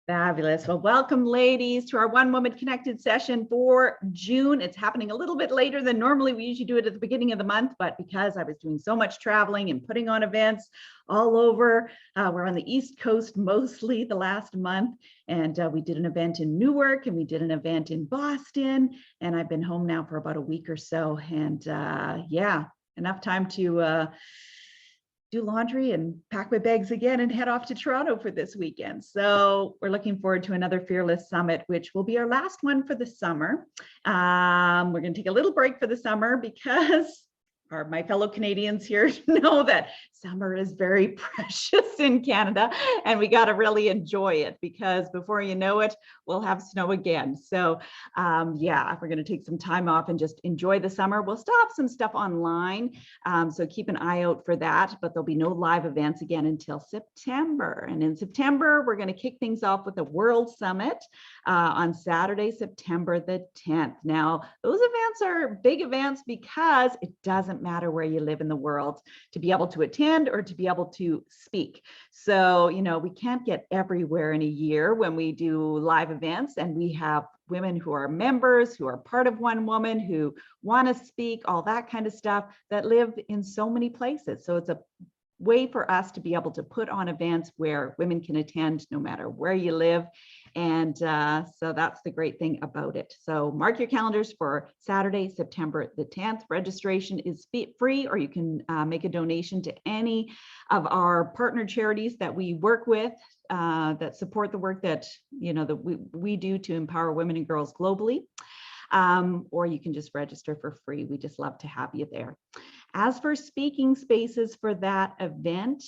Fabulous. Well, welcome, ladies, to our One Woman Connected session for June. It's happening a little bit later than normally. We usually do it at the beginning of the month, but because I was doing so much traveling and putting on events all over, we're on the East Coast mostly the last month, and we did an event in Newark and we did an event in Boston, and I've been home now for about a week or so, and yeah, enough time to do laundry and pack my bags again and head off to Toronto for this weekend. So we're looking forward to another Fearless Summit, which will be our last one for the summer. We're going to take a little break for the summer because my fellow Canadians here know that summer is very precious in Canada, and we got to really enjoy it because before you know it, we'll have snow again. So yeah, we're going to take some time off and just enjoy the summer. We'll still have some stuff online, so keep an eye out for that, but there'll be no live events again until September. And in September, we're going to kick things off with a World Summit on Saturday, September the 10th. Now, those events are big events because it doesn't matter where you live in the world to be able to attend or to be able to speak. So, you know, we can't get everywhere in a year when we do live events, and we have women who are members, who are part of One Woman, who want to speak, all that kind of stuff, that live in so many places. So it's a way for us to be able to put on events where women can attend no matter where you live. And so that's the great thing about it. So mark your calendars for Saturday, September the 10th. Registration is free, or you can make a donation to any of our partner charities that we work with that support the work that, you know, that we do to empower women and girls globally. Or you can just register for free. We just love to have you there. As for speaking spaces for that event,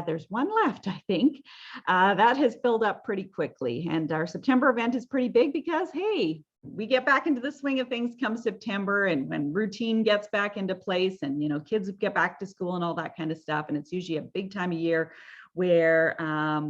there's one left, I think. That has filled up pretty quickly. And our September event is pretty big because, hey, we get back into the swing of things come September, and when routine gets back into place and, you know, kids get back to school and all that kind of stuff. And it's usually a big time of year where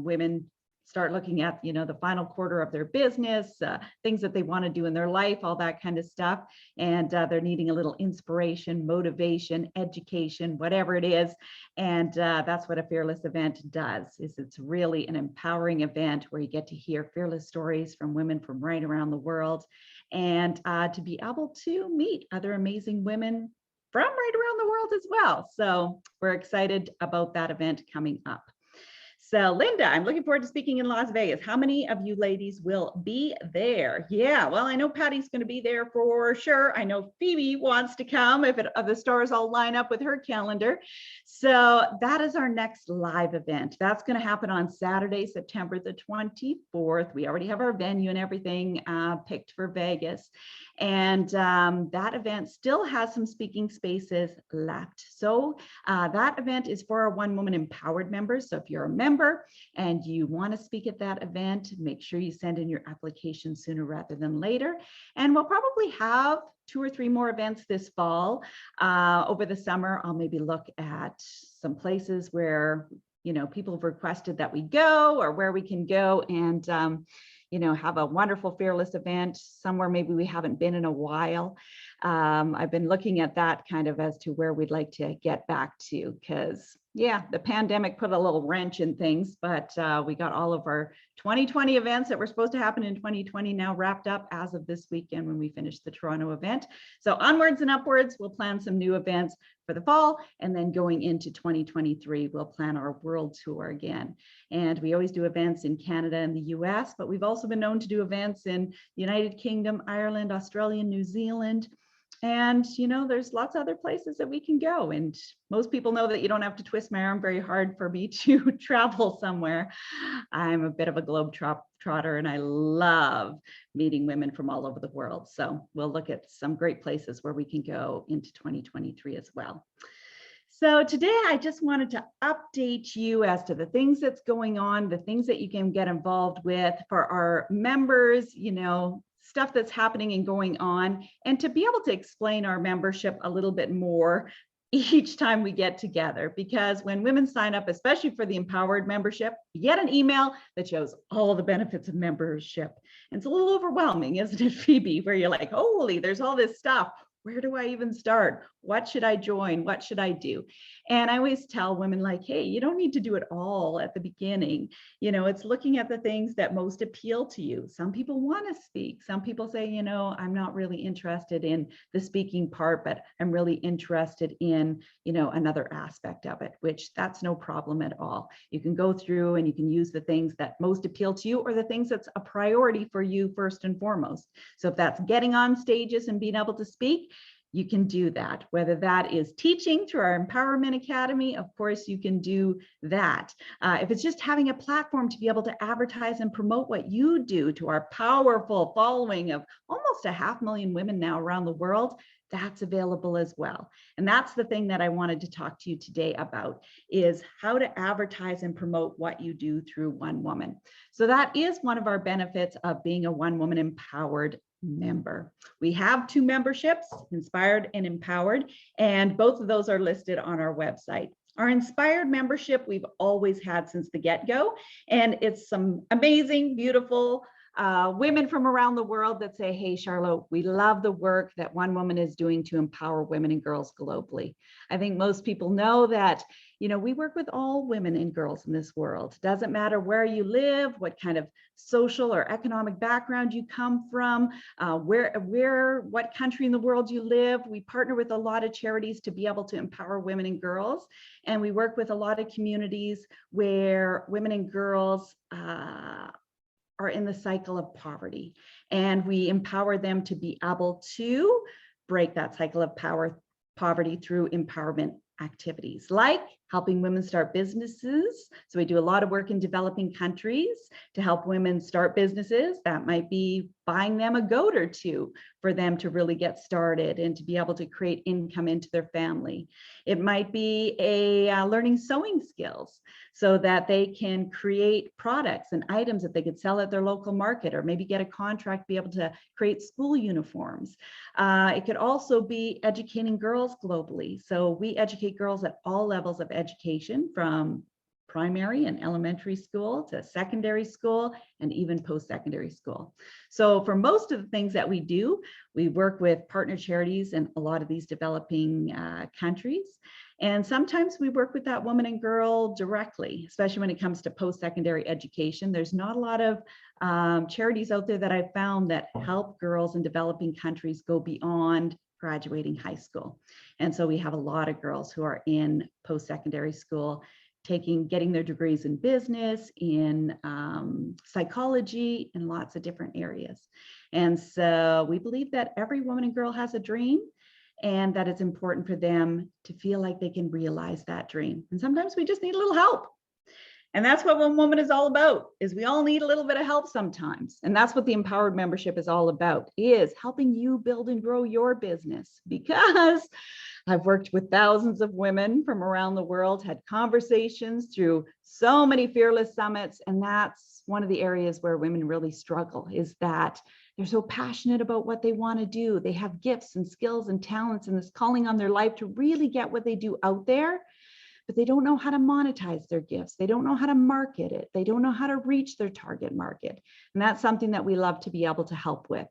women start looking at, you know, the final quarter of their business, things that they want to do in their life, all that kind of stuff. And they're needing a little inspiration, motivation, education, whatever it is. And that's what a Fearless event does, is it's really an empowering event where you get to hear fearless stories from women from right around the world, and to be able to meet other amazing women from right around the world as well. So we're excited about that event coming up. So Linda, I'm looking forward to speaking in Las Vegas. How many of you ladies will be there? Yeah, well, I know Patty's going to be there for sure. I know Phoebe wants to come if the stars all line up with her calendar. So that is our next live event. That's going to happen on Saturday, September the 24th. We already have our venue and everything picked for Vegas. And that event still has some speaking spaces left. So that event is for our One Woman Empowered members. So if you're a member and you want to speak at that event, make sure you send in your application sooner rather than later. And we'll probably have 2 or 3 more events this fall. Over the summer, I'll maybe look at some places where, you know, people have requested that we go, or where we can go and you know, have a wonderful Fearless event somewhere maybe we haven't been in a while. I've been looking at that kind of as to where we'd like to get back to, because yeah, the pandemic put a little wrench in things, but we got all of our 2020 events that were supposed to happen in 2020 now wrapped up as of this weekend when we finished the Toronto event. So onwards and upwards, we'll plan some new events for the fall, and then going into 2023, we'll plan our world tour again. And we always do events in Canada and the US, but we've also been known to do events in United Kingdom, Ireland, Australia, New Zealand. And, you know, there's lots of other places that we can go. And most people know that you don't have to twist my arm very hard for me to travel somewhere. I'm a bit of a globe trotter, and I love meeting women from all over the world. So we'll look at some great places where we can go into 2023 as well. So today I just wanted to update you as to the things that's going on, the things that you can get involved with for our members, you know, stuff that's happening and going on, and to be able to explain our membership a little bit more each time we get together. Because when women sign up, especially for the Empowered membership, you get an email that shows all the benefits of membership. And it's a little overwhelming, isn't it, Phoebe, where you're like, holy, there's all this stuff. Where do I even start? What should I join? What should I do? And I always tell women like, hey, you don't need to do it all at the beginning. It's looking at the things that most appeal to you. Some people want to speak. Some people say, I'm not really interested in the speaking part, but I'm really interested in, another aspect of it, which that's no problem at all. You can go through and you can use the things that most appeal to you or the things that's a priority for you first and foremost. So if that's getting on stages and being able to speak, you can do that. Whether that is teaching through our Empowerment Academy, of course, you can do that. If it's just having a platform to be able to advertise and promote what you do to our powerful following of almost 500,000 women now around the world, that's available as well. And that's the thing that I wanted to talk to you today about, is how to advertise and promote what you do through One Woman. So that is one of our benefits of being a One Woman Empowered member. We have 2 memberships, Inspired and Empowered, and both of those are listed on our website. Our Inspired membership we've always had since the get-go, and it's some amazing, beautiful women from around the world that say, hey, Charlotte, we love the work that One Woman is doing to empower women and girls globally. I think most people know that, we work with all women and girls in this world. Doesn't matter where you live, what kind of social or economic background you come from, what country in the world you live. We partner with a lot of charities to be able to empower women and girls. And we work with a lot of communities where women and girls are in the cycle of poverty, and we empower them to be able to break that cycle of poverty through empowerment activities like helping women start businesses. So we do a lot of work in developing countries to help women start businesses. That might be buying them a goat or 2 for them to really get started and to be able to create income into their family. It might be learning sewing skills so that they can create products and items that they could sell at their local market, or maybe get a contract, be able to create school uniforms. It could also be educating girls globally. So we educate girls at all levels of education, from primary and elementary school to secondary school and even post-secondary school. So for most of the things that we do, we work with partner charities in a lot of these developing countries. And sometimes we work with that woman and girl directly, especially when it comes to post-secondary education. There's not a lot of charities out there that I've found that help girls in developing countries go beyond graduating high school. And so we have a lot of girls who are in post-secondary school, getting their degrees in business, in psychology, in lots of different areas. And so we believe that every woman and girl has a dream, and that it's important for them to feel like they can realize that dream. And sometimes we just need a little help. And that's what One Woman is all about, is we all need a little bit of help sometimes. And that's what the Empowered membership is all about, is helping you build and grow your business. Because I've worked with thousands of women from around the world, had conversations through so many fearless summits. And that's one of the areas where women really struggle, is that they're so passionate about what they want to do. They have gifts and skills and talents and this calling on their life to really get what they do out there, but they don't know how to monetize their gifts. They don't know how to market it. They don't know how to reach their target market. And that's something that we love to be able to help with.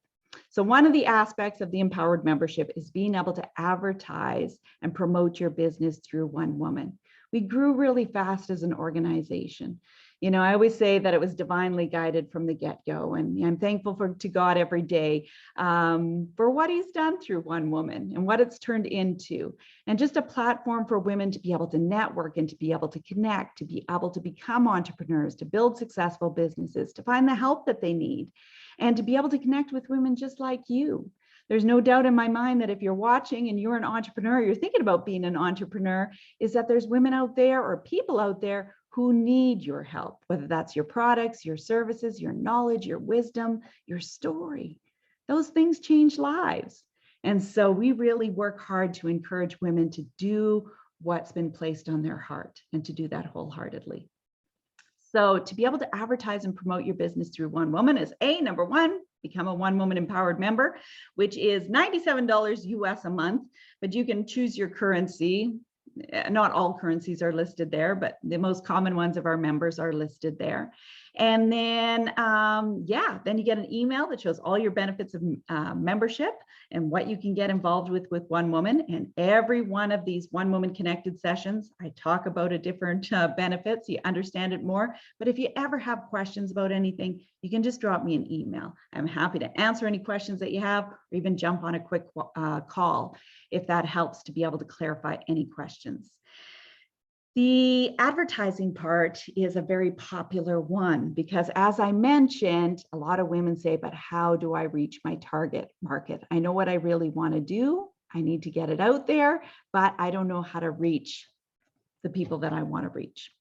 So one of the aspects of the Empowered membership is being able to advertise and promote your business through One Woman. We grew really fast as an organization. I always say that it was divinely guided from the get-go, and I'm thankful to God every day for what he's done through One Woman and what it's turned into, and just a platform for women to be able to network and to be able to connect, to be able to become entrepreneurs, to build successful businesses, to find the help that they need, and to be able to connect with women just like you. There's no doubt in my mind that if you're watching and you're an entrepreneur, you're thinking about being an entrepreneur, is that there's women out there or people out there who need your help, whether that's your products, your services, your knowledge, your wisdom, your story. Those things change lives. And so we really work hard to encourage women to do what's been placed on their heart, and to do that wholeheartedly. So to be able to advertise and promote your business through One Woman is number one, become a One Woman Empowered member, which is $97 US a month, but you can choose your currency. not all currencies are listed there, but the most common ones of our members are listed there. And then, yeah, then you get an email that shows all your benefits of membership and what you can get involved with One Woman. And every one of these One Woman Connected sessions, I talk about a different benefit, so you understand it more. But if you ever have questions about anything, you can just drop me an email. I'm happy to answer any questions that you have, or even jump on a quick call if that helps to be able to clarify any questions. The advertising part is a very popular one because, as I mentioned, a lot of women say, but how do I reach my target market? I know what I really want to do. I need to get it out there, but I don't know how to reach the people that I want to reach.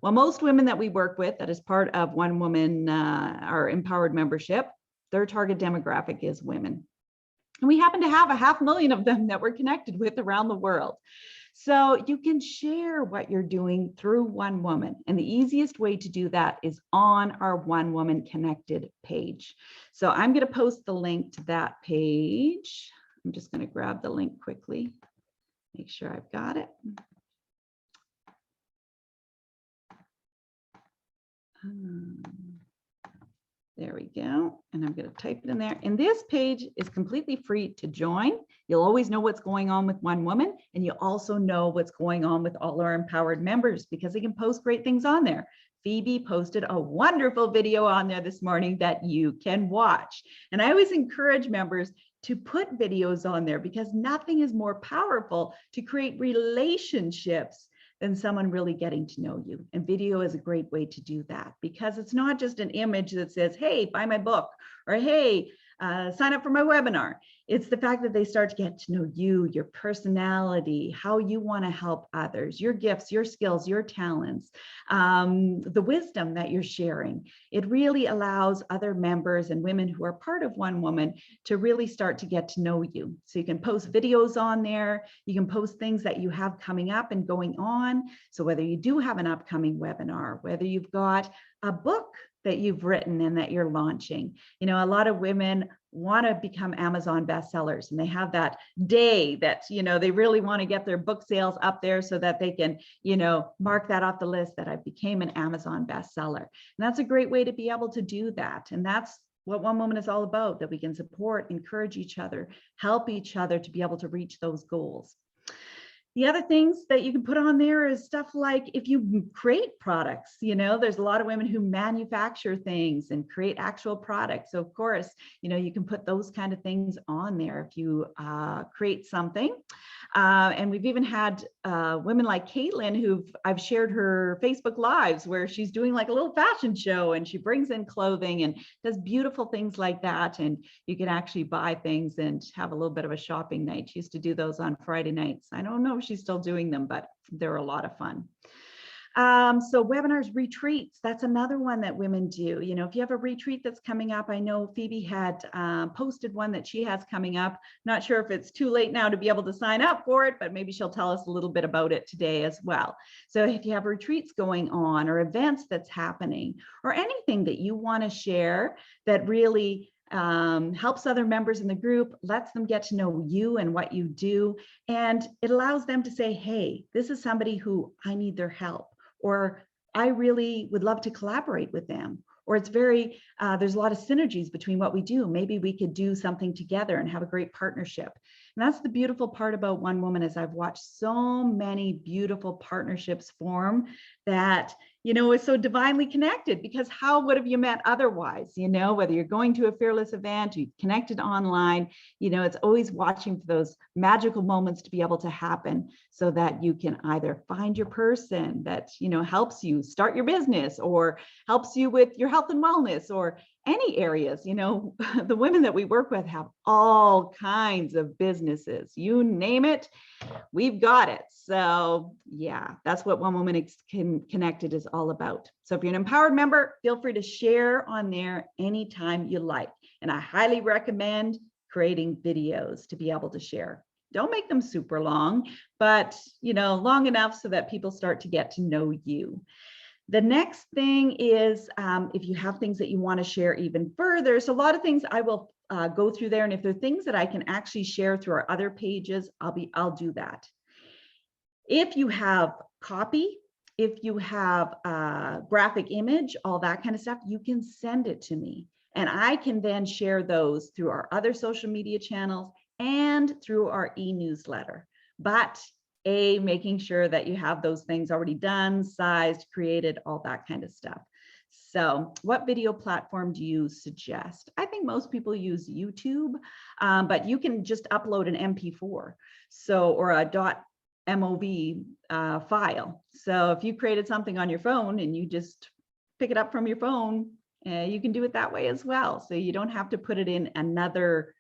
Well, most women that we work with that is part of One Woman, our empowered membership, their target demographic is women. And we happen to have 500,000 of them that we're connected with around the world. So you can share what you're doing through One Woman. And the easiest way to do that is on our One Woman Connected page. So I'm going to post the link to that page. I'm just going to grab the link quickly, make sure I've got it. There we go. And I'm going to type it in there. And this page is completely free to join. You'll always know what's going on with One Woman. And you also know what's going on with all our empowered members because they can post great things on there. Phoebe posted a wonderful video on there this morning that you can watch. And I always encourage members to put videos on there because nothing is more powerful to create relationships than someone really getting to know you. And video is a great way to do that because it's not just an image that says, hey, buy my book, or hey, sign up for my webinar. It's the fact that they start to get to know you, your personality, how you want to help others, your gifts, your skills, your talents, the wisdom that you're sharing. It really allows other members and women who are part of One Woman to really start to get to know you. So you can post videos on there. You can post things that you have coming up and going on. So whether you do have an upcoming webinar, whether you've got a book that you've written and that you're launching. You know, a lot of women want to become Amazon bestsellers and they have that day that, you know, they really want to get their book sales up there so that they can, you know, mark that off the list that I became an Amazon bestseller. And that's a great way to be able to do that. And that's what One Woman is all about, that we can support, encourage each other, help each other to be able to reach those goals. The other things that you can put on there is stuff like if you create products, you know, there's a lot of women who manufacture things and create actual products. So of course, you know, you can put those kind of things on there if you create something. And we've even had women like Caitlin, I've shared her Facebook Lives where she's doing like a little fashion show and she brings in clothing and does beautiful things like that. And you can actually buy things and have a little bit of a shopping night. She used to do those on Friday nights. I don't know if she's still doing them, but they're a lot of fun. So webinars, retreats, that's another one that women do. You know, if you have a retreat that's coming up, I know Phoebe had posted one that she has coming up. Not sure if it's too late now to be able to sign up for it, but maybe she'll tell us a little bit about it today as well. So if you have retreats going on or events that's happening or anything that you want to share that really helps other members in the group, lets them get to know you and what you do. And it allows them to say, hey, this is somebody who I need their help, or I really would love to collaborate with them. Or it's very, there's a lot of synergies between what we do. Maybe we could do something together and have a great partnership. And that's the beautiful part about One Woman is I've watched so many beautiful partnerships form that, you know, is so divinely connected, because how would have you met otherwise? You know, whether you're going to a Fearless event, you connected online, you know, it's always watching for those magical moments to be able to happen so that you can either find your person that, you know, helps you start your business or helps you with your health and wellness or any areas. You know, the women that we work with have all kinds of businesses, you name it, we've got it. So yeah, that's what One Woman Connected is all about. So if you're an empowered member, feel free to share on there anytime you like. And I highly recommend creating videos to be able to share. Don't make them super long, but, you know, long enough so that people start to get to know you. The next thing is if you have things that you want to share even further. So a lot of things I will go through there. And if there are things that I can actually share through our other pages, I'll do that. If you have copy, if you have a graphic image, all that kind of stuff, you can send it to me. And I can then share those through our other social media channels and through our e-newsletter. But making sure that you have those things already done, sized, created, all that kind of stuff. So what video platform do you suggest? I think most people use YouTube, but you can just upload an MP4 or a .mov file. So if you created something on your phone and you just pick it up from your phone, you can do it that way as well. So you don't have to put it in another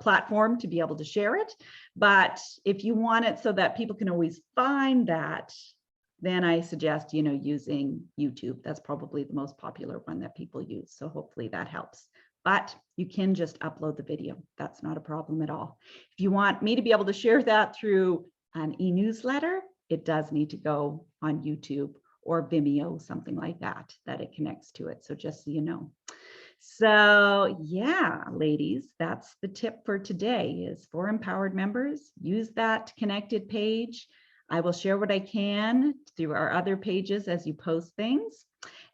platform to be able to share it. But if you want it so that people can always find that, then I suggest, using YouTube. That's probably the most popular one that people use. So hopefully that helps. But you can just upload the video. That's not a problem at all. If you want me to be able to share that through an e-newsletter, it does need to go on YouTube or Vimeo, something like that it connects to it. So just so you know. So yeah, ladies, that's the tip for today is for empowered members, use that connected page. I will share what I can through our other pages as you post things.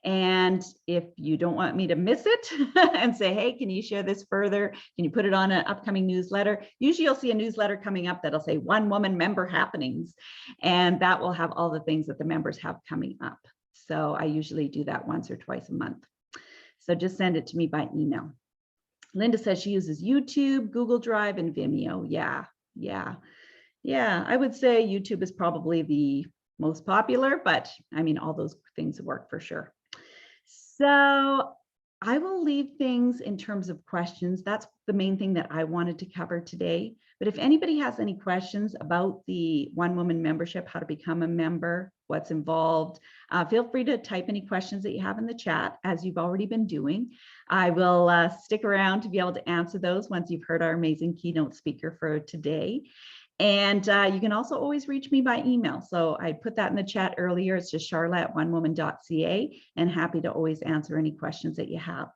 And if you don't want me to miss it and say, hey, can you share this further? Can you put it on an upcoming newsletter? Usually you'll see a newsletter coming up that'll say One Woman Member Happenings. And that will have all the things that the members have coming up. So I usually do that once or twice a month. So just send it to me by email. Linda says she uses YouTube, Google Drive, and Vimeo. Yeah, I would say YouTube is probably the most popular, but I mean, all those things work for sure. So I will leave things in terms of questions. That's the main thing that I wanted to cover today. But if anybody has any questions about the One Woman membership, how to become a member, what's involved, feel free to type any questions that you have in the chat, as you've already been doing. I will stick around to be able to answer those once you've heard our amazing keynote speaker for today. And you can also always reach me by email. So I put that in the chat earlier. It's just charlotte@onewoman.ca, and happy to always answer any questions that you have.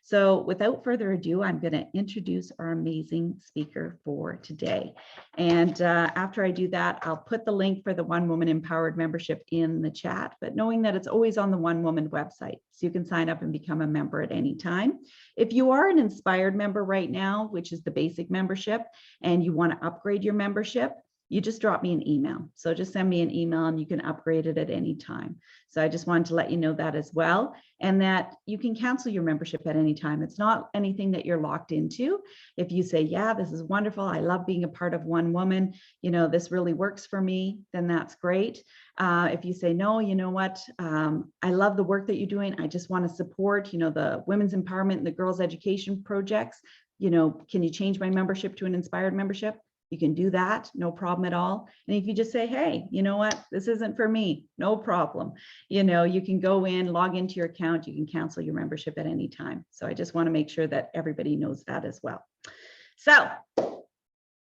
So without further ado, I'm going to introduce our amazing speaker for today. And after I do that, I'll put the link for the One Woman Empowered membership in the chat, but knowing that it's always on the One Woman website, so you can sign up and become a member at any time. If you are an Inspired member right now, which is the basic membership, and you want to upgrade your membership, you just drop me an email. So just send me an email and you can upgrade it at any time. So I just wanted to let you know that as well, and that you can cancel your membership at any time. It's not anything that you're locked into. If you say, yeah, this is wonderful, I love being a part of One Woman, this really works for me, then that's great. If you say, no, you know what, I love the work that you're doing, I just want to support, the women's empowerment and the girls' education projects, can you change my membership to an Inspired membership? You can do that, no problem at all. And if you just say, hey, you know what, this isn't for me, no problem. You can go in, log into your account, you can cancel your membership at any time. So I just want to make sure that everybody knows that as well. So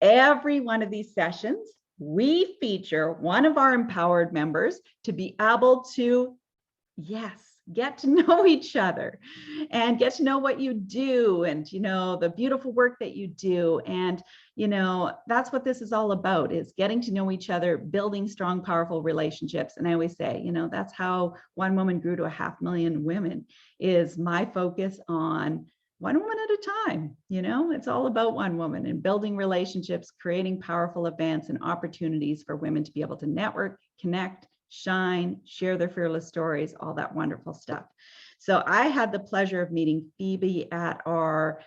every one of these sessions, we feature one of our empowered members to be able to, get to know each other and get to know what you do and, the beautiful work that you do. And, that's what this is all about, is getting to know each other, building strong, powerful relationships. And I always say, that's how One Woman grew to 500,000 women, is my focus on one woman at a time. It's all about one woman and building relationships, creating powerful events and opportunities for women to be able to network, connect, shine, share their fearless stories, all that wonderful stuff. So I had the pleasure of meeting Phoebe at our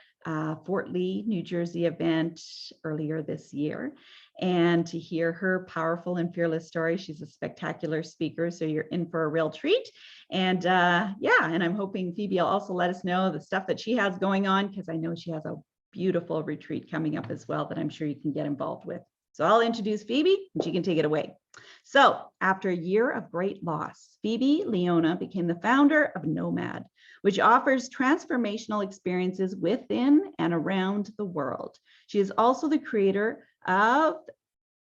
Fort Lee, New Jersey event earlier this year, and to hear her powerful and fearless story. She's a spectacular speaker, so you're in for a real treat. And and I'm hoping Phoebe will also let us know the stuff that she has going on, because I know she has a beautiful retreat coming up as well that I'm sure you can get involved with. So I'll introduce Phoebe and she can take it away. So after a year of great loss, Phoebe Leona became the founder of Nomad, which offers transformational experiences within and around the world. She is also the creator of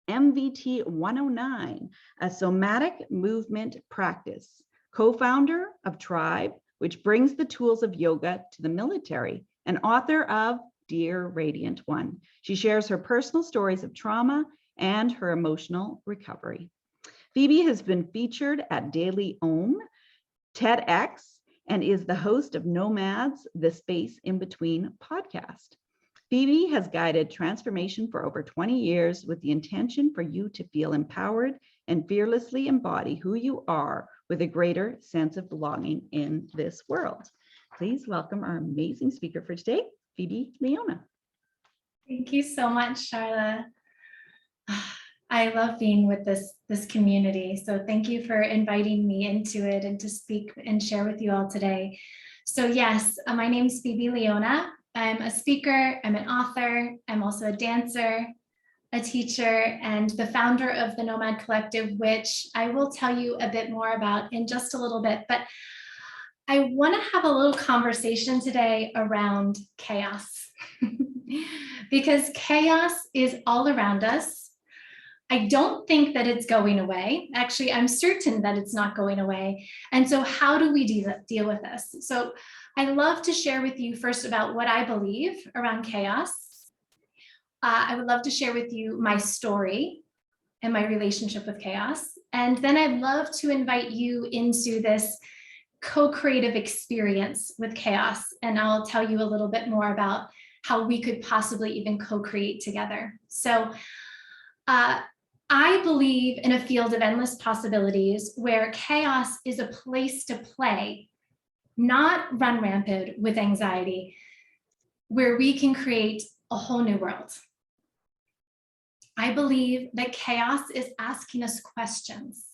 MVT 109, a somatic movement practice, co-founder of Tribe, which brings the tools of yoga to the military, and author of Dear Radiant One. She shares her personal stories of trauma and her emotional recovery. Phoebe has been featured at Daily Own, TEDx, and is the host of Nomads, the Space in Between podcast. Phoebe has guided transformation for over 20 years with the intention for you to feel empowered and fearlessly embody who you are with a greater sense of belonging in this world. Please welcome our amazing speaker for today, Phoebe Leona. Thank you so much, Charla. I love being with this community. So thank you for inviting me into it and to speak and share with you all today. So yes, my name is Phoebe Leona. I'm a speaker, I'm an author, I'm also a dancer, a teacher, and the founder of the Nomad Collective, which I will tell you a bit more about in just a little bit. But I want to have a little conversation today around chaos because chaos is all around us. I don't think that it's going away. Actually, I'm certain that it's not going away. And so how do we deal with this? So I love to share with you first about what I believe around chaos. I would love to share with you my story and my relationship with chaos. And then I'd love to invite you into this co-creative experience with chaos. And I'll tell you a little bit more about how we could possibly even co-create together. So I believe in a field of endless possibilities where chaos is a place to play, not run rampant with anxiety, where we can create a whole new world. I believe that chaos is asking us questions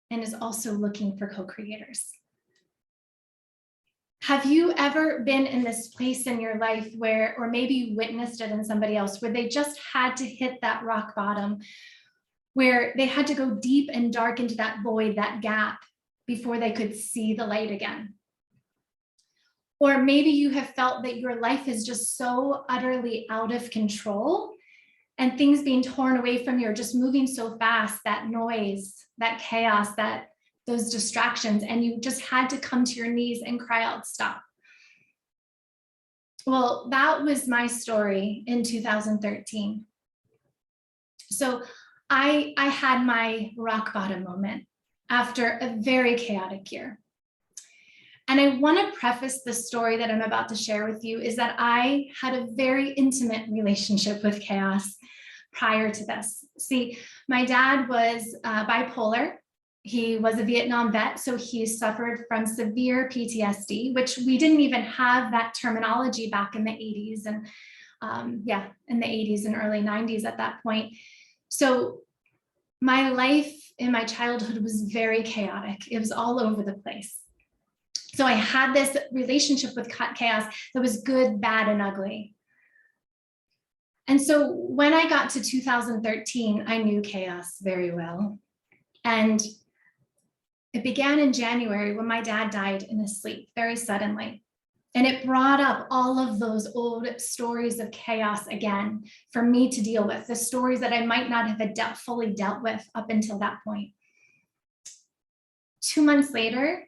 and is also looking for co-creators. Have you ever been in this place in your life where, or maybe you witnessed it in somebody else, where they just had to hit that rock bottom, where they had to go deep and dark into that void, that gap, before they could see the light again? Or maybe you have felt that your life is just so utterly out of control and things being torn away from you are just moving so fast, that noise, that chaos, those distractions, and you just had to come to your knees and cry out, stop. Well, that was my story in 2013. So I had my rock bottom moment after a very chaotic year. And I want to preface the story that I'm about to share with you is that I had a very intimate relationship with chaos prior to this. See, my dad was bipolar. He was a Vietnam vet, so he suffered from severe PTSD, which we didn't even have that terminology back in the 80s and in the 80s and early 90s at that point. So my life in my childhood was very chaotic. It was all over the place. So I had this relationship with chaos that was good, bad, and ugly. And so when I got to 2013, I knew chaos very well. And it began in January when my dad died in his sleep very suddenly. And it brought up all of those old stories of chaos again for me to deal with, the stories that I might not have fully dealt with up until that point. 2 months later,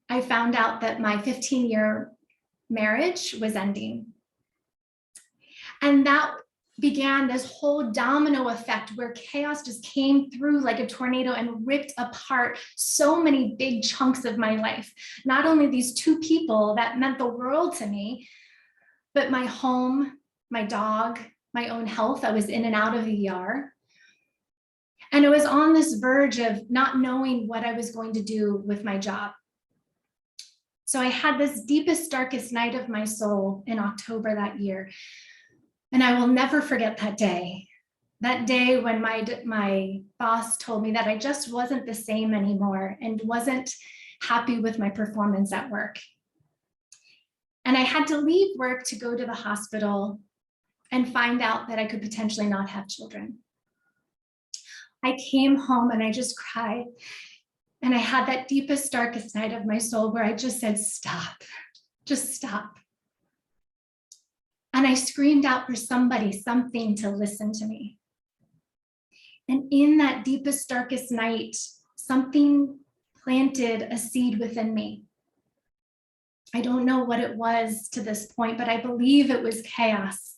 I found out that my 15-year marriage was ending. And that began this whole domino effect where chaos just came through like a tornado and ripped apart so many big chunks of my life. Not only these two people that meant the world to me, but my home, my dog, my own health. I was in and out of the ER. And I was on this verge of not knowing what I was going to do with my job. So I had this deepest, darkest night of my soul in October that year. And I will never forget that day when my boss told me that I just wasn't the same anymore and wasn't happy with my performance at work. And I had to leave work to go to the hospital and find out that I could potentially not have children. I came home and I just cried. And I had that deepest, darkest night of my soul where I just said, stop, just stop. And I screamed out for something to listen to me. And in that deepest, darkest night, something planted a seed within me. I don't know what it was to this point, but I believe it was chaos.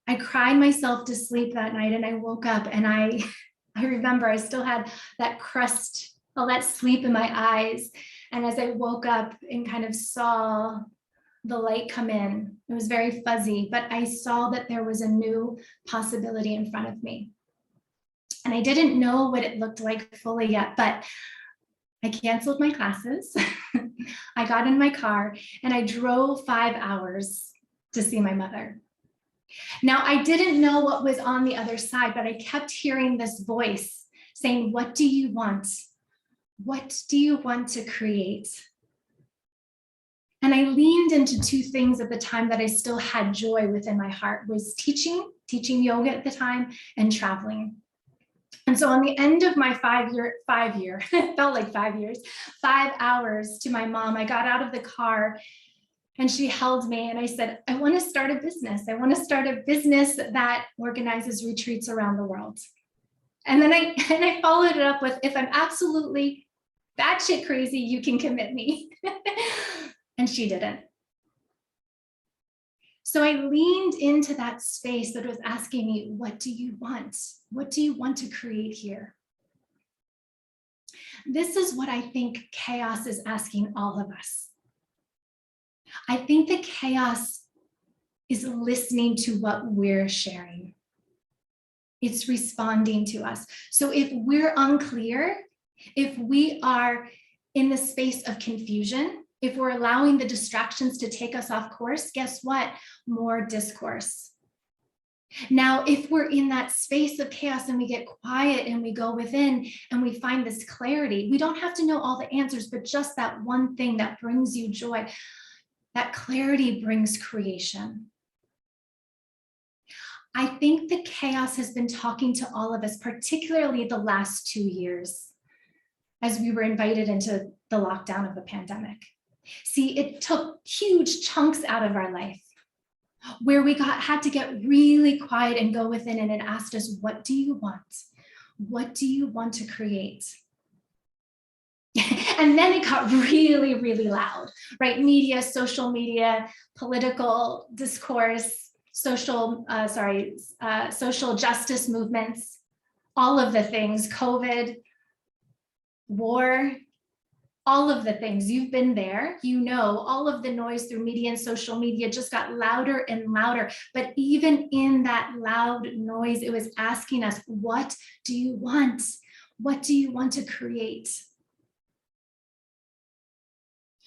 I cried myself to sleep that night and I woke up and I I remember I still had that crust, all that sleep in my eyes. And as I woke up and kind of saw the light come in, it was very fuzzy, but I saw that there was a new possibility in front of me. And I didn't know what it looked like fully yet, but I canceled my classes. I got in my car and I drove 5 hours to see my mother. Now, I didn't know what was on the other side, but I kept hearing this voice saying, what do you want? What do you want to create? And I leaned into two things at the time that I still had joy within my heart, was teaching yoga at the time, and traveling. And so on the end of my 5 year, it felt like 5 years, 5 hours to my mom, I got out of the car and she held me and I said, I want to start a business. I want to start a business that organizes retreats around the world. And then I followed it up with, if I'm absolutely batshit crazy, you can commit me. And she didn't. So I leaned into that space that was asking me, what do you want? What do you want to create here? This is what I think chaos is asking all of us. I think the chaos is listening to what we're sharing. It's responding to us. So if we're unclear, if we are in the space of confusion, if we're allowing the distractions to take us off course, guess what? More discourse. Now, if we're in that space of chaos and we get quiet and we go within and we find this clarity, we don't have to know all the answers, but just that one thing that brings you joy, that clarity brings creation. I think the chaos has been talking to all of us, particularly the last 2 years, as we were invited into the lockdown of the pandemic. See, it took huge chunks out of our life where we had to get really quiet and go within, and it asked us, what do you want? What do you want to create? And then it got really, really loud, right? Media, social media, political discourse, social justice movements, all of the things, COVID, war, all of the things. You've been there, you know, all of the noise through media and social media just got louder and louder. But even in that loud noise, it was asking us, what do you want? What do you want to create?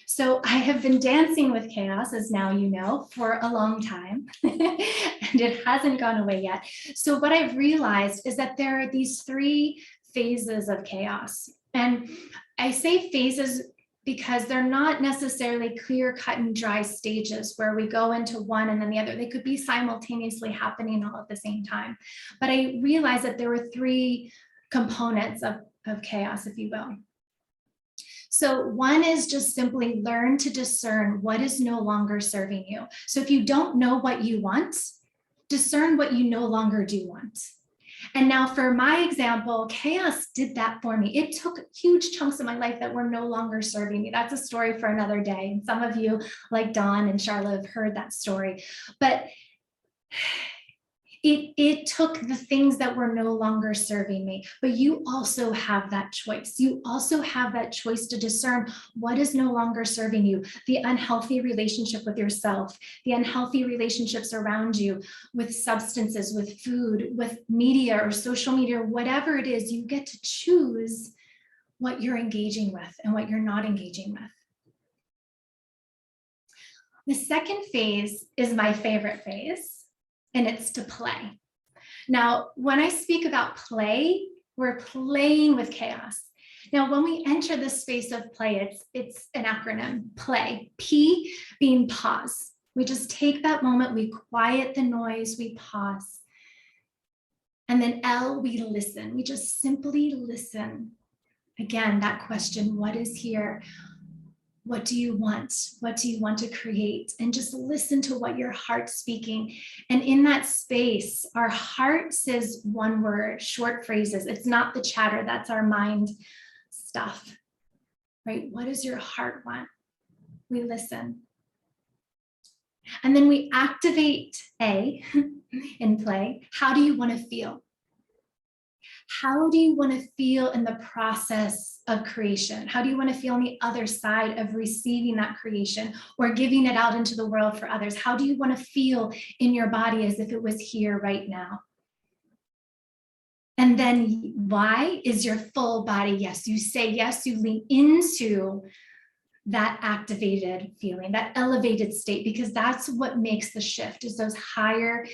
So I have been dancing with chaos, as now you know, for a long time, and it hasn't gone away yet. So what I've realized is that there are these 3 phases of chaos. And I say phases because they're not necessarily clear cut and dry stages where we go into one and then the other. They could be simultaneously happening all at the same time. But I realized that there were 3 components of chaos, if you will. So one is just simply learn to discern what is no longer serving you. So if you don't know what you want, discern what you no longer do want. And now for my example, chaos did that for me. It took huge chunks of my life that were no longer serving me. That's a story for another day. And some of you, like Dawn and Charlotte, have heard that story. But it took the things that were no longer serving me. But you also have that choice. You also have that choice to discern what is no longer serving you. The unhealthy relationship with yourself, the unhealthy relationships around you, with substances, with food, with media or social media, whatever it is, you get to choose what you're engaging with and what you're not engaging with. The second phase is my favorite phase. And it's to play. Now, when I speak about play, we're playing with chaos. Now, when we enter the space of play, it's an acronym, play. P being pause. We just take that moment, we quiet the noise, we pause. And then L, we listen. We just simply listen. Again, that question, what is here? What do you want? What do you want to create? And just listen to what your heart's speaking. And in that space, our heart says one word, short phrases. It's not the chatter, that's our mind stuff, right? What does your heart want? We listen. And then we activate A in play. How do you want to feel? How do you want to feel in the process of creation? How do you want to feel on the other side of receiving that creation or giving it out into the world for others? How do you want to feel in your body as if it was here right now? And then why is your full body yes? You say yes, you lean into that activated feeling, that elevated state, because that's what makes the shift, is those higher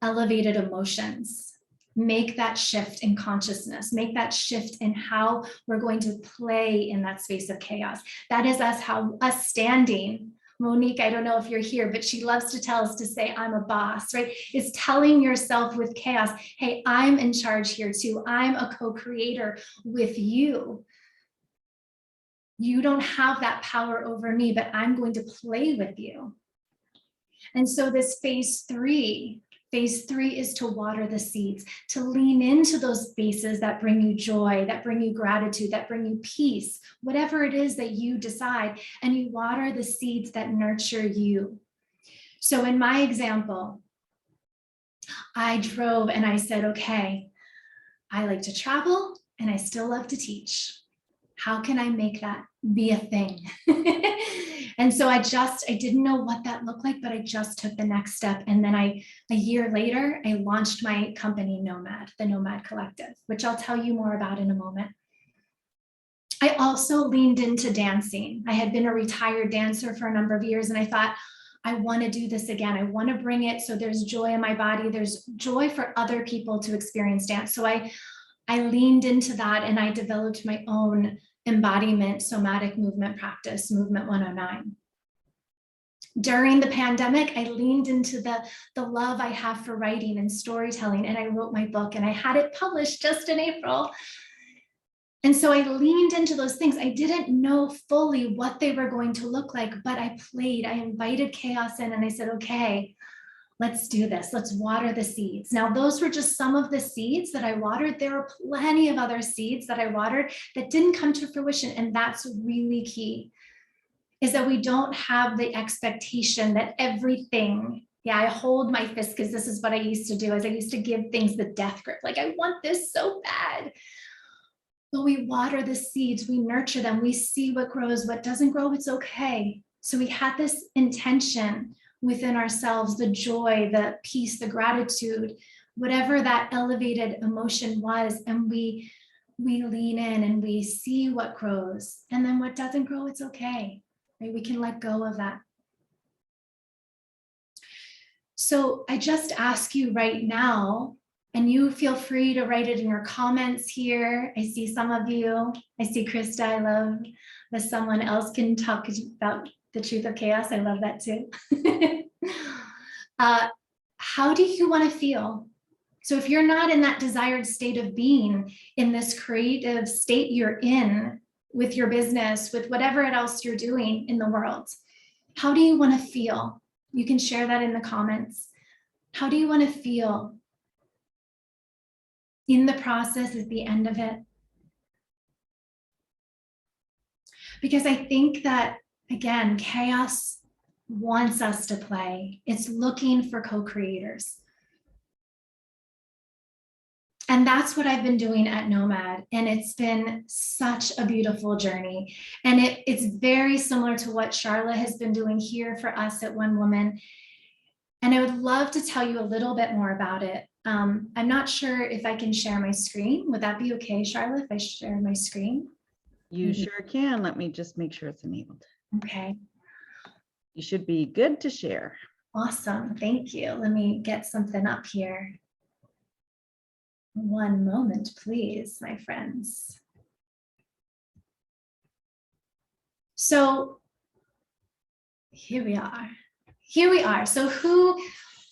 elevated emotions. Make that shift in consciousness, make that shift in how we're going to play in that space of chaos. That is us standing. Monique, I don't know if you're here, but she loves to tell us to say, I'm a boss, right? It's telling yourself with chaos, hey, I'm in charge here too. I'm a co-creator with you. You don't have that power over me, but I'm going to play with you. And so this phase three is to water the seeds, to lean into those spaces that bring you joy, that bring you gratitude, that bring you peace, whatever it is that you decide, and you water the seeds that nurture you. So in my example, I drove and I said, okay, I like to travel and I still love to teach. How can I make that be a thing? And so I didn't know what that looked like, but I just took the next step. And then a year later, I launched my company, Nomad, the Nomad Collective, which I'll tell you more about in a moment. I also leaned into dancing. I had been a retired dancer for a number of years, and I thought, I want to do this again. I want to bring it so there's joy in my body. There's joy for other people to experience dance. So I leaned into that, and I developed my own embodiment somatic movement practice, Movement 109. During the pandemic, I leaned into the love I have for writing and storytelling, and I wrote my book, and I had it published just in April. And so I leaned into those things. I didn't know fully what they were going to look like, but I played. I invited chaos in, and I said, okay, let's do this. Let's water the seeds. Now, those were just some of the seeds that I watered. There were plenty of other seeds that I watered that didn't come to fruition. And that's really key, is that we don't have the expectation that everything, I hold my fist, because this is what I used to do, is I used to give things the death grip. Like, I want this so bad. But we water the seeds, we nurture them, we see what grows, what doesn't grow, it's okay. So we had this intention within ourselves, the joy, the peace, the gratitude, whatever that elevated emotion was, and we lean in and we see what grows, and then what doesn't grow, it's okay, right? We can let go of that. So I just ask you right now, and you feel free to write it in your comments here. I see some of you. I see Krista, I love that someone else can talk about the truth of chaos. I love that too. How do you want to feel? So if you're not in that desired state of being, in this creative state you're in with your business, with whatever else you're doing in the world, how do you want to feel? You can share that in the comments. How do you want to feel in the process at the end of it? Because I think that, again, chaos wants us to play. It's looking for co-creators. And that's what I've been doing at Nomad. And it's been such a beautiful journey. And it's very similar to what Charlotte has been doing here for us at One Woman. And I would love to tell you a little bit more about it. I'm not sure if I can share my screen. Would that be okay, Charlotte, if I share my screen? You sure can. Let me just make sure it's enabled. Okay. You should be good to share. Awesome. Thank you. Let me get something up here. One moment, please, my friends. So here we are. Here we are. So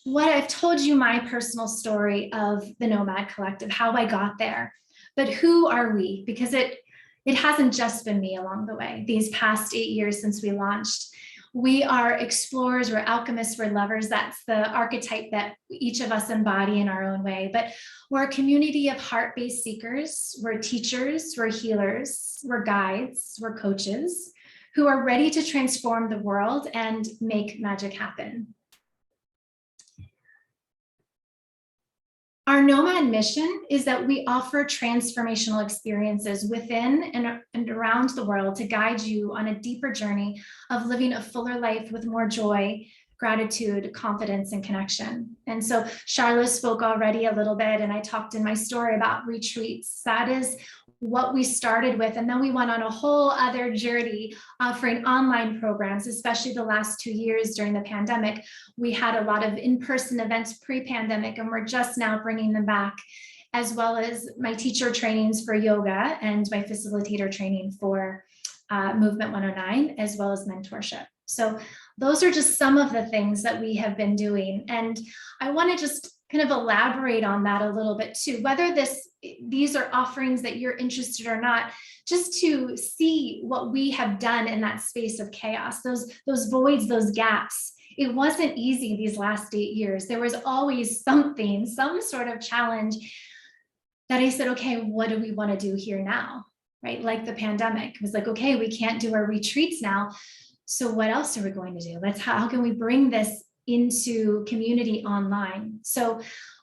what I've told you my personal story of the Nomad Collective, how I got there, but who are we? Because it hasn't just been me along the way. These past 8 years since we launched, we are explorers, we're alchemists, we're lovers. That's the archetype that each of us embody in our own way. But we're a community of heart-based seekers. We're teachers, we're healers, we're guides, we're coaches who are ready to transform the world and make magic happen. Our Nomad mission is that we offer transformational experiences within and around the world to guide you on a deeper journey of living a fuller life with more joy, gratitude, confidence, and connection. And so Charlotte spoke already a little bit, and I talked in my story about retreats. That is what we started with. And then we went on a whole other journey offering online programs, especially the last 2 years during the pandemic. We had a lot of in-person events pre-pandemic, and we're just now bringing them back, as well as my teacher trainings for yoga and my facilitator training for Movement 109, as well as mentorship. So those are just some of the things that we have been doing. And I want to just kind of elaborate on that a little bit too, whether these are offerings that you're interested or not, just to see what we have done in that space of chaos, those voids, those gaps. It wasn't easy these last 8 years. There was always something, some sort of challenge that I said, okay, what do we want to do here now? Right? Like the pandemic, it was like, okay, we can't do our retreats now. So what else are we going to do? How can we bring this into community online? So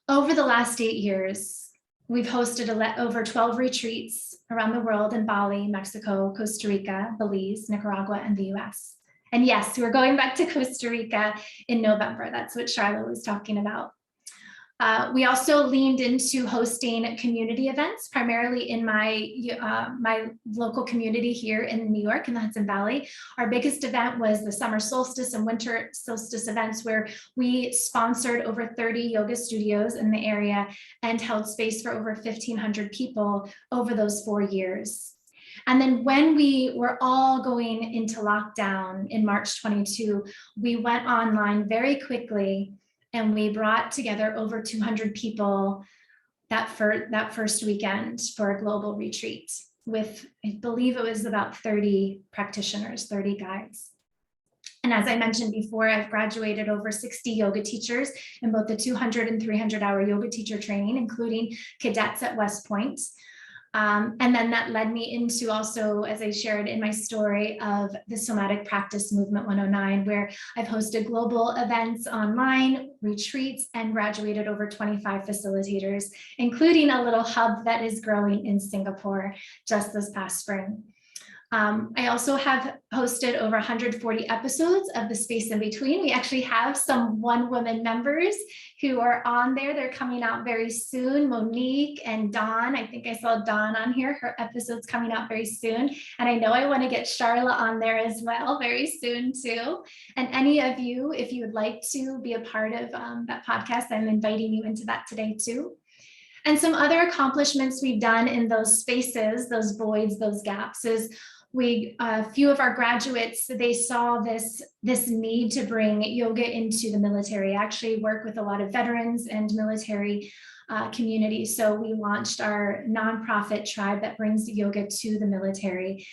over the last 8 years, we've hosted over 12 retreats around the world in Bali, Mexico, Costa Rica, Belize, Nicaragua, and the US. And yes, we're going back to Costa Rica in November. That's what Charlotte was talking about. We also leaned into hosting community events, primarily in my local community here in New York in the Hudson Valley. Our biggest event was the summer solstice and winter solstice events, where we sponsored over 30 yoga studios in the area and held space for over 1,500 people over those 4 years. And then when we were all going into lockdown in March 22, we went online very quickly, and we brought together over 200 people that first weekend for a global retreat with, I believe it was about 30 practitioners, 30 guides. And as I mentioned before, I've graduated over 60 yoga teachers in both the 200 and 300 hour yoga teacher training, including cadets at West Point. And then that led me into also, as I shared in my story, of the somatic practice movement 109, where I've hosted global events online, retreats, and graduated over 25 facilitators, including a little hub that is growing in Singapore just this past spring. I also have hosted over 140 episodes of The Space in Between. We actually have some one-woman members who are on there. They're coming out very soon. Monique and Dawn, I think I saw Dawn on here. Her episode's coming out very soon. And I know I want to get Charlotte on there as well very soon too. And any of you, if you would like to be a part of that podcast, I'm inviting you into that today too. And some other accomplishments we've done in those spaces, those voids, those gaps, is a few of our graduates, they saw this need to bring yoga into the military. I actually work with a lot of veterans and military communities. So we launched our nonprofit tribe that brings yoga to the military.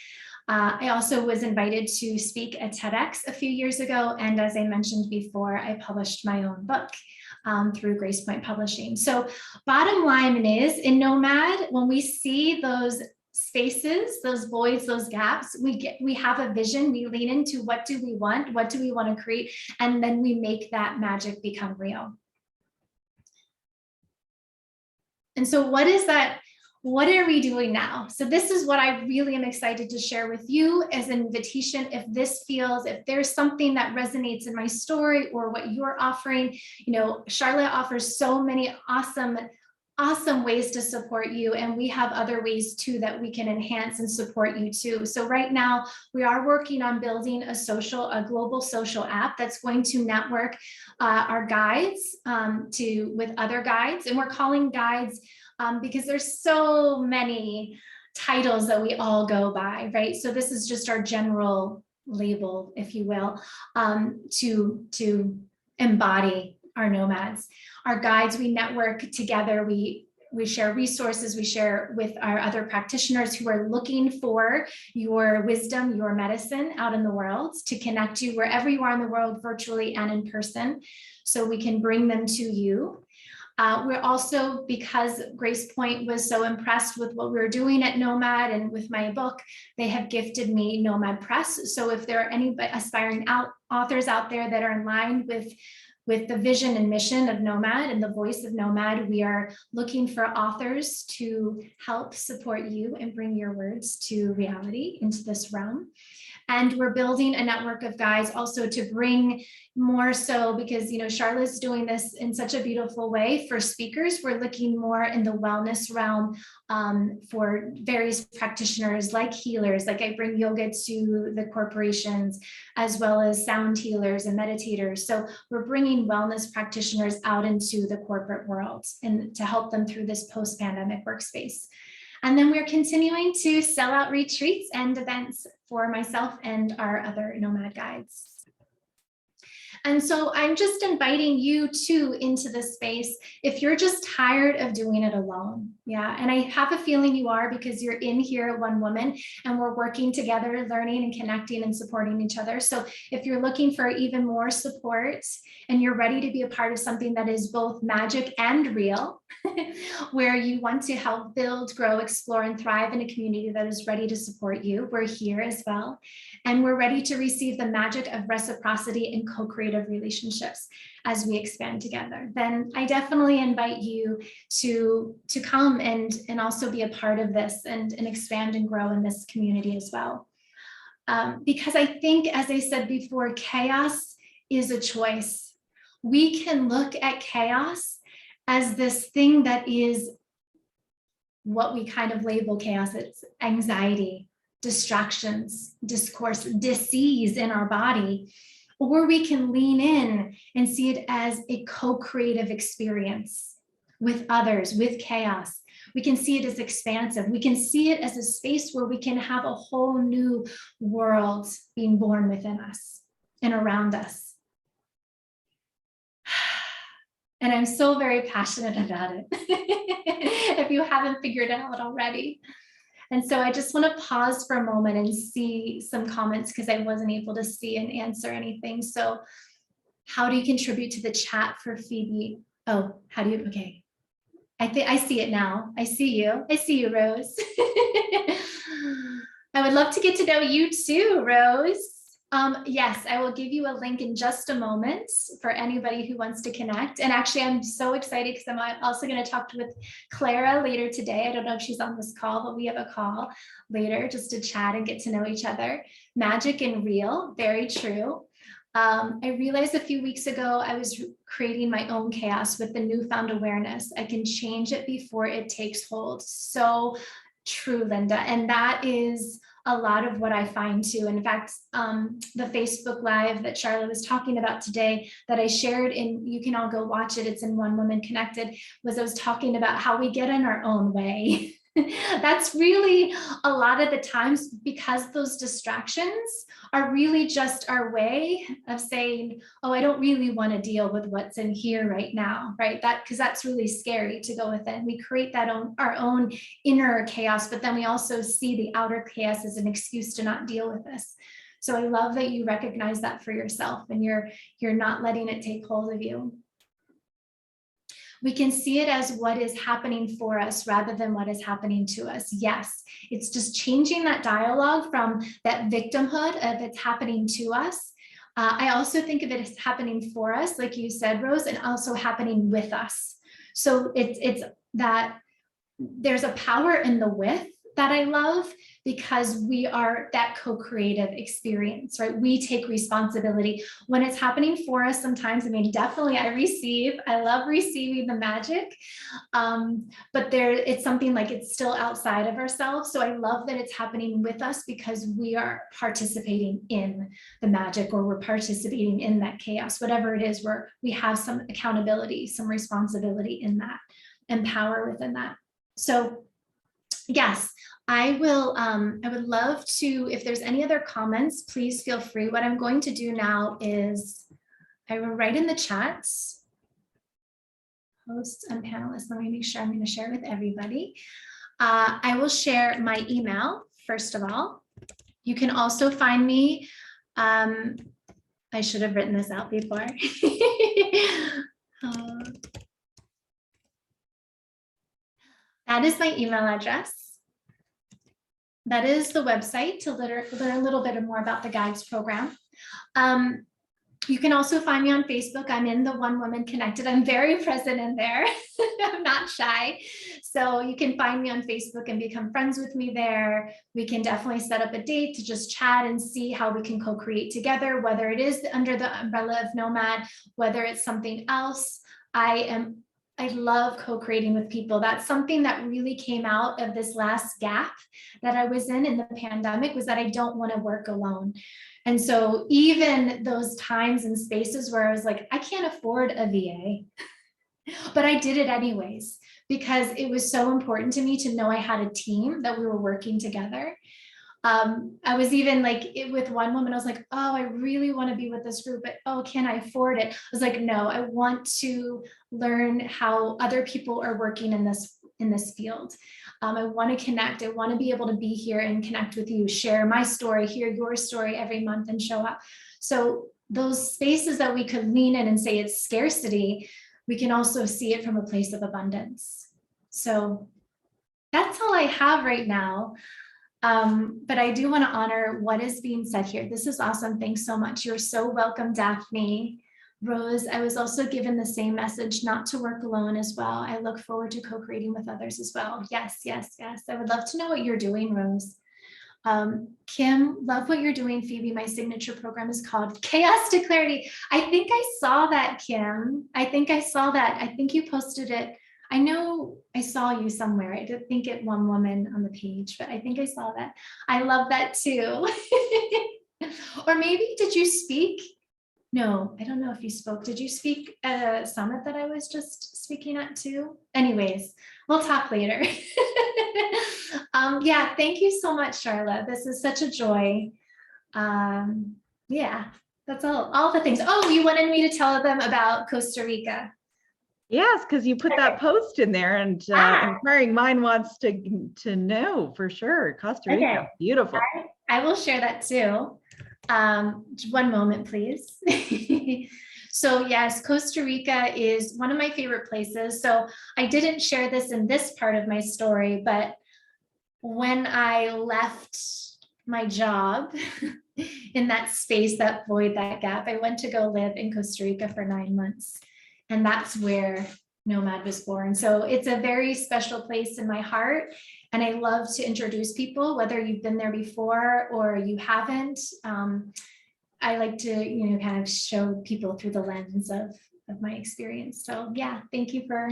I also was invited to speak at TEDx a few years ago. And as I mentioned before, I published my own book through Grace Point Publishing. So bottom line is, in Nomad, when we see those spaces, those voids, those gaps, we have a vision, we lean into what do we want to create, and then we make that magic become real. And so what is that? What are we doing now? So this is what I really am excited to share with you as an invitation. If there's something that resonates in my story or what you're offering, Charlotte offers so many awesome ways to support you. And we have other ways too that we can enhance and support you too. So right now we are working on building a global social app that's going to network our guides with other guides. And we're calling guides because there's so many titles that we all go by, right? So this is just our general label, if you will, to embody our nomads. Our guides, we network together, we share resources, we share with our other practitioners who are looking for your wisdom, your medicine out in the world, to connect you wherever you are in the world, virtually and in person, so we can bring them to you. We're also, because Grace Point was so impressed with what we were doing at Nomad and with my book, they have gifted me Nomad Press. So if there are any aspiring authors out there that are in line with with the vision and mission of Nomad and the voice of Nomad, we are looking for authors to help support you and bring your words to reality into this realm. And we're building a network of guides also to bring more so, because, you know, Charlotte's doing this in such a beautiful way for speakers. We're looking more in the wellness realm for various practitioners like healers, like I bring yoga to the corporations, as well as sound healers and meditators. So we're bringing wellness practitioners out into the corporate world and to help them through this post-pandemic workspace. And then we're continuing to sell out retreats and events for myself and our other Nomad guides. And so I'm just inviting you too into this space if you're just tired of doing it alone. Yeah, and I have a feeling you are, because you're in here, one woman, and we're working together, learning and connecting and supporting each other. So if you're looking for even more support and you're ready to be a part of something that is both magic and real, where you want to help build, grow, explore, and thrive in a community that is ready to support you, we're here as well. And we're ready to receive the magic of reciprocity and co-creative relationships as we expand together. Then I definitely invite you to come and also be a part of this and expand and grow in this community as well. Because I think, as I said before, chaos is a choice. We can look at chaos as this thing that is what we kind of label chaos. It's anxiety, distractions, discourse, disease in our body. Or we can lean in and see it as a co-creative experience with others, with chaos. We can see it as expansive. We can see it as a space where we can have a whole new world being born within us and around us. And I'm so very passionate about it, if you haven't figured it out already. And so I just want to pause for a moment and see some comments, because I wasn't able to see and answer anything. So how do you contribute to the chat for Phoebe? Oh, how do you, okay. I think I see it now. I see you. I see you, Rose. I would love to get to know you too, Rose. Yes, I will give you a link in just a moment for anybody who wants to connect. And actually, I'm so excited because I'm also going to talk with Clara later today. I don't know if she's on this call, but we have a call later just to chat and get to know each other. Magic and real, very true. I realized a few weeks ago I was creating my own chaos with the newfound awareness. I can change it before it takes hold. So true, Linda. And that is a lot of what I find too. In fact, the Facebook Live that Charlotte was talking about today that I shared, and you can all go watch it, it's in One Woman Connected, was I was talking about how we get in our own way. That's really a lot of the times, because those distractions are really just our way of saying, oh, I don't really want to deal with what's in here right now, right? Because that's really scary to go within. We create that our own inner chaos, but then we also see the outer chaos as an excuse to not deal with this. So I love that you recognize that for yourself and you're not letting it take hold of you. We can see it as what is happening for us rather than what is happening to us. Yes, it's just changing that dialogue from that victimhood of it's happening to us. I also think of it as happening for us, like you said, Rose, and also happening with us. So it's that there's a power in the with that I love, because we are that co-creative experience, right? We take responsibility when it's happening for us. Sometimes, I mean, definitely I love receiving the magic, but it's something like it's still outside of ourselves. So I love that it's happening with us, because we are participating in the magic, or we're participating in that chaos, whatever it is, where we have some accountability, some responsibility in that, and power within that. So yes, I would love to, if there's any other comments, please feel free. What I'm going to do now is I will write in the chats, hosts and panelists. Let me make sure I'm going to share with everybody. I will share my email, first of all. You can also find me. I should have written this out before. That is my email address. That is the website to learn a little bit more about the guides program. You can also find me on Facebook. I'm in the One Woman Connected. I'm very present in there. I'm not shy. So you can find me on Facebook and become friends with me there. We can definitely set up a date to just chat and see how we can co-create together, whether it is under the umbrella of Nomad, whether it's something else. I love co-creating with people. That's something that really came out of this last gap that I was in the pandemic, was that I don't want to work alone. And so even those times and spaces where I was like, I can't afford a VA, but I did it anyways, because it was so important to me to know I had a team, that we were working together. I was even like with one woman, I was like, oh, I really want to be with this group, but oh, can I afford it? I was like, no, I want to learn how other people are working in this field. I want to connect. I want to be able to be here and connect with you, share my story, hear your story every month and show up. So those spaces that we could lean in and say it's scarcity, we can also see it from a place of abundance. So that's all I have right now. But I do want to honor what is being said here. This is awesome. Thanks so much. You're so welcome, Daphne. Rose, I was also given the same message, not to work alone as well. I look forward to co-creating with others as well. Yes, yes, yes. I would love to know what you're doing, Rose. Kim, love what you're doing, Phoebe. My signature program is called Chaos to Clarity. I think I saw that, Kim. I think I saw that. I think you posted it. I know I saw you somewhere. I did think it One Woman on the page, but I think I saw that. I love that too. Or maybe did you speak? No, I don't know if you spoke. Did you speak at a summit that I was just speaking at too? Anyways, we'll talk later. Yeah, thank you so much, Charlotte. This is such a joy. Yeah, that's all the things. Oh, you wanted me to tell them about Costa Rica. Yes, because you put that post in there, and inquiring mind wants to know for sure. Costa Rica, Okay. beautiful. I will share that too. One moment, please. So yes, Costa Rica is one of my favorite places. So I didn't share this in this part of my story, but when I left my job in that space, that void, that gap, I went to go live in Costa Rica for 9 months. And that's where Nomad was born. So it's a very special place in my heart. And I love to introduce people, whether you've been there before or you haven't. I like to, kind of show people through the lens of my experience. So yeah, thank you for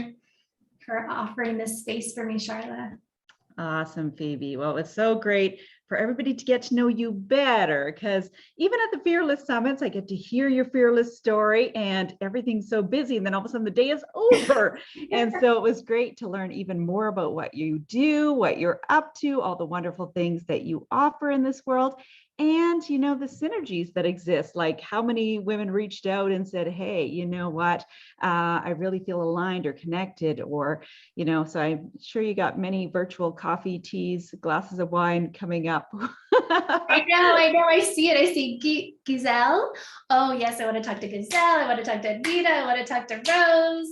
offering this space for me, Charlotte. Awesome, Phoebe. Well, it's so great for everybody to get to know you better, because even at the Fearless Summits, I get to hear your fearless story, and everything's so busy, and then all of a sudden the day is over. And so it was great to learn even more about what you do, what you're up to, all the wonderful things that you offer in this world. And, the synergies that exist, like how many women reached out and said, hey, you know what, I really feel aligned or connected, or, so I'm sure you got many virtual coffee, teas, glasses of wine coming up. I know. I see it. I see Giselle. Oh, yes. I want to talk to Giselle. I want to talk to Anita. I want to talk to Rose.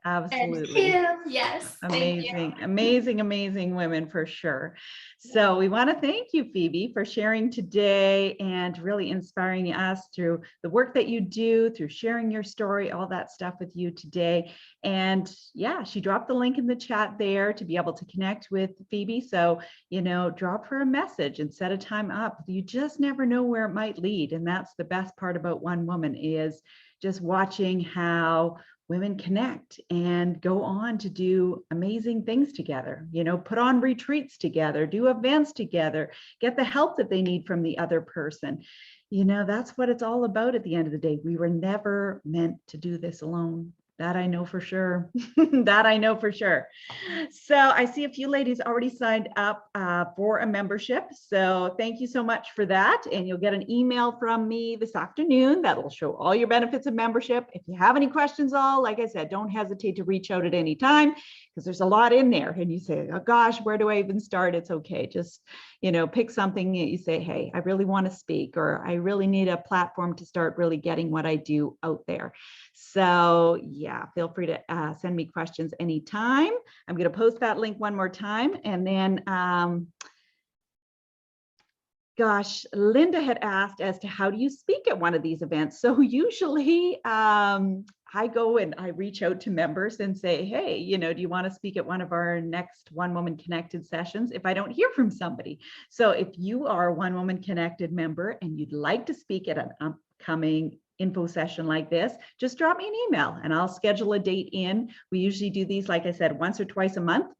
Absolutely. And Kim. Yes. Amazing women for sure. So we want to thank you, Phoebe, for sharing today and really inspiring us through the work that you do, through sharing your story, all that stuff with you today. And yeah, she dropped the link in the chat there to be able to connect with Phoebe. So, drop her a message and set a time up. You just never know where it might lead. And that's the best part about One Woman, is just watching how women connect and go on to do amazing things together, put on retreats together, do events together, get the help that they need from the other person. That's what it's all about at the end of the day. We were never meant to do this alone. That I know for sure. So I see a few ladies already signed up for a membership. So thank you so much for that. And you'll get an email from me this afternoon that will show all your benefits of membership. If you have any questions, like I said, don't hesitate to reach out at any time, because there's a lot in there. And you say, oh gosh, where do I even start? It's okay. Just, pick something that you say, hey, I really want to speak, or I really need a platform to start really getting what I do out there. So yeah, feel free to send me questions anytime. I'm going to post that link one more time, and then Gosh, Linda had asked as to how do you speak at one of these events? So usually I go and I reach out to members and say, hey, you know, do you want to speak at one of our next One Woman Connected sessions if I don't hear from somebody? So if you are a One Woman Connected member and you'd like to speak at an upcoming info session like this, just drop me an email and I'll schedule a date in. We usually do these, like I said, once or twice a month,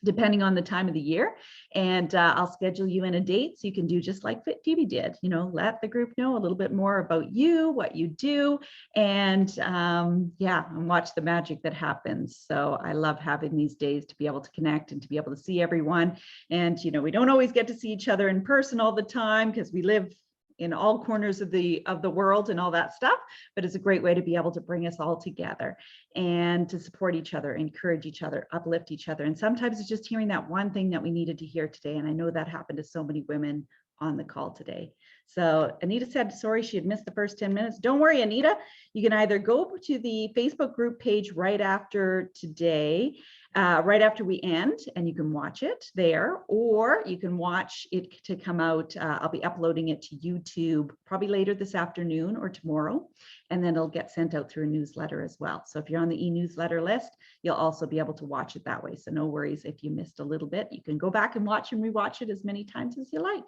depending on the time of the year. And I'll schedule you in a date so you can do just like Phoebe did, you know, let the group know a little bit more about you, what you do, and yeah, and watch the magic that happens. So I love having these days to be able to connect and to be able to see everyone. And, you know, we don't always get to see each other in person all the time because we live in all corners of the world and all that stuff, but it's a great way to be able to bring us all together and to support each other, encourage each other, uplift each other. And sometimes it's just hearing that one thing that we needed to hear today. And I know that happened to so many women on the call today. So Anita said, sorry, she had missed the first 10 minutes. Don't worry, Anita. You can either go to the Facebook group page right after today, right after we end, and you can watch it there, or you can watch it to come out. I'll be uploading it to YouTube probably later this afternoon or tomorrow, and then it'll get sent out through a newsletter as well. So if you're on the e-newsletter list, you'll also be able to watch it that way. So no worries if you missed a little bit. You can go back and watch and rewatch it as many times as you like.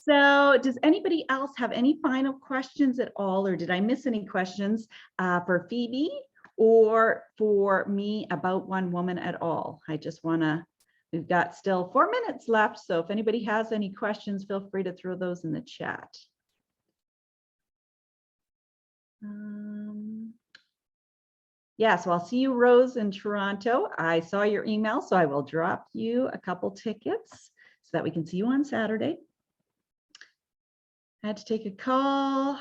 So does anybody else have any final questions at all, or did I miss any questions for Phoebe or for me about One Woman at all? I just want to, we've got still 4 minutes left. So if anybody has any questions, feel free to throw those in the chat. Yeah, so I'll see you, Rose, in Toronto. I saw your email, so I will drop you a couple tickets so that we can see you on Saturday. I had to take a call.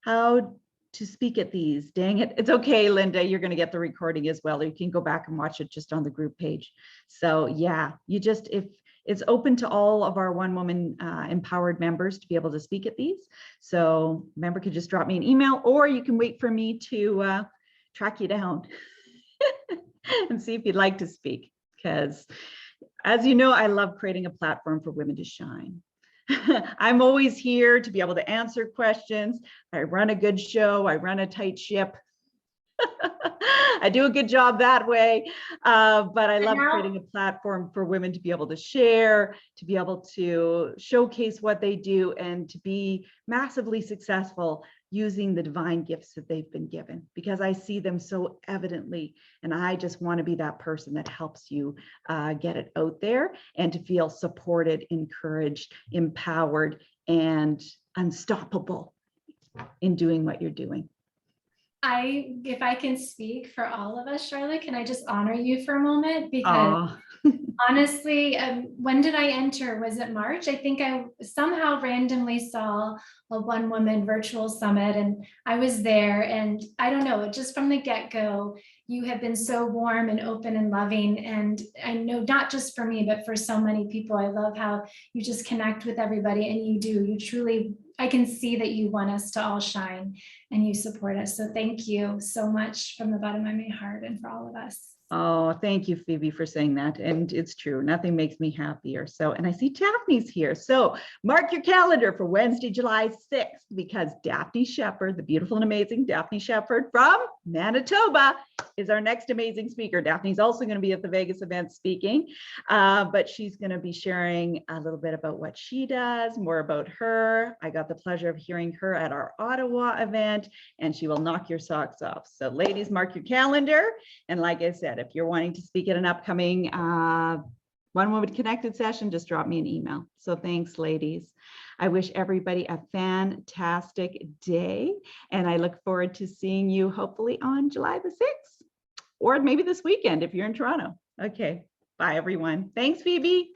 How to speak at these? Dang it. It's okay, Linda. You're going to get the recording as well. You can go back and watch it just on the group page. So yeah, you just, if it's open to all of our One Woman empowered members to be able to speak at these. So member could just drop me an email, or you can wait for me to track you down and see if you'd like to speak. Because as you know, I love creating a platform for women to shine. I'm always here to be able to answer questions. I run a good show. I run a tight ship. I do a good job that way. But I love creating a platform for women to be able to share, to be able to showcase what they do, and to be massively successful using the divine gifts that they've been given, because I see them so evidently. And I just want to be that person that helps you get it out there and to feel supported, encouraged, empowered, and unstoppable in doing what you're doing. If I can speak for all of us, Charlotte, can I just honor you for a moment? Because honestly, when did I enter? Was it March? I think I somehow randomly saw a One Woman virtual summit, and I was there, and I don't know, just from the get-go, you have been so warm and open and loving. And I know not just for me, but for so many people. I love how you just connect with everybody, and you truly, I can see that you want us to all shine and you support us. So thank you so much from the bottom of my heart and for all of us. Oh, thank you, Phoebe, for saying that. And it's true. Nothing makes me happier. So, and I see Daphne's here. So mark your calendar for Wednesday, July 6th, because Daphne Shepard, the beautiful and amazing Daphne Shepard from Manitoba, is our next amazing speaker. Daphne's also going to be at the Vegas event speaking, but she's going to be sharing a little bit about what she does, more about her. I got the pleasure of hearing her at our Ottawa event, and she will knock your socks off. So ladies, mark your calendar. And like I said, if you're wanting to speak at an upcoming One Woman Connected session, just drop me an email. So thanks, ladies. I wish everybody a fantastic day, and I look forward to seeing you hopefully on July the 6th, or maybe this weekend if you're in Toronto. Okay, bye everyone. Thanks, Phoebe.